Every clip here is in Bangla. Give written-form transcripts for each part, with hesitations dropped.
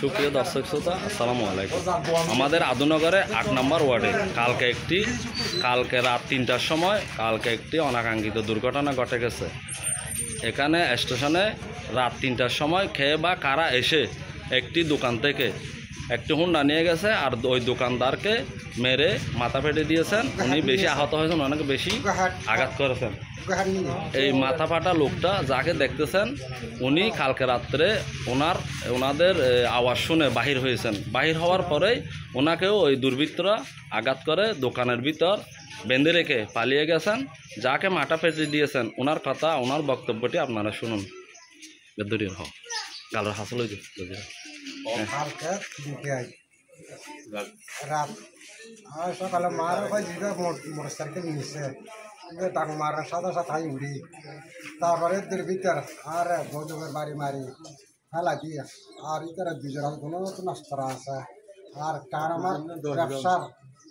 সুপ্রিয় দর্শক শ্রোতা, আসসালামু আলাইকুম। আমাদের আদুনগরে 8 নম্বর ওয়ার্ডে কালকে রাত 3টার সময় একটি অনাকাঙ্ক্ষিত দুর্ঘটনা ঘটে গেছে। এখানে স্টেশনে রাত 3টার সময় খেয়ে বা কারা এসে একটি দোকান থেকে একটি হুন্ডা নিয়ে গেছে, আর ওই দোকানদারকে মেরে মাথা ফেটে দিয়েছেন। উনি বেশি আহত হয়েছেন, অনেক বেশি আঘাত করেছেন। এই মাথা ফাটা লোকটা যাকে দেখতেছেন, উনি কালকে রাত্রে ওনাদের আওয়াজ শুনে বাহির হয়েছেন। বাহির হওয়ার পরেই ওনাকেও ওই দুর্বৃত্তরা আঘাত করে দোকানের ভিতর বেঁধে রেখে পালিয়ে গেছেন। যাকে মাথা ফেটে দিয়েছেন ওনার কথা, ওনার বক্তব্যটি আপনারা শুনুন। বেদুরির হোক গালের হাসল হয়েছে রাত সকালে মার মোটরসাইকেল নিচ্ছে, তাক মারার সাথে সাথে আমি উড়ি। তারপরে ভিতর আর বৌজমের বাড়ি মারি ফেলা দিয়ে আর ইতার দুজন কোনো নষ্ট করা আছে। আর কার আমার ব্যবসার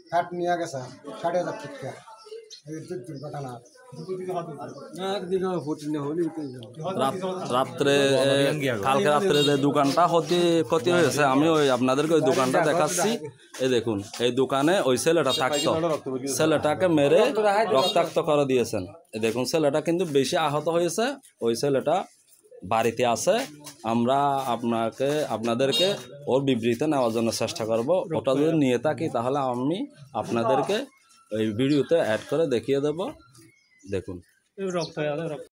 ফ্যাট নিয়ে গেছে 60,000 টাকা। এই দুর্ঘটনা কালকে রাত্রে যে দোকানটা ক্ষতি হয়েছে, আমি ওই আপনাদেরকে ওই দোকানটা দেখাচ্ছি। এই দেখুন, এই দোকানে ওই ছেলেটা থাকতো, ছেলেটাকে মেরে রক্তাক্ত করে দিয়েছেন। এই দেখুন, ছেলেটা কিন্তু বেশি আহত হয়েছে। ওই ছেলেটা বাড়িতে আছে। আমরা আপনাদেরকে ওর বিবৃতি নেওয়ার জন্য চেষ্টা করব। ওটা যদি নিয়ে থাকি তাহলে আমি আপনাদেরকে এই ভিডিওতে অ্যাড করে দেখিয়ে দেব। দেখুন।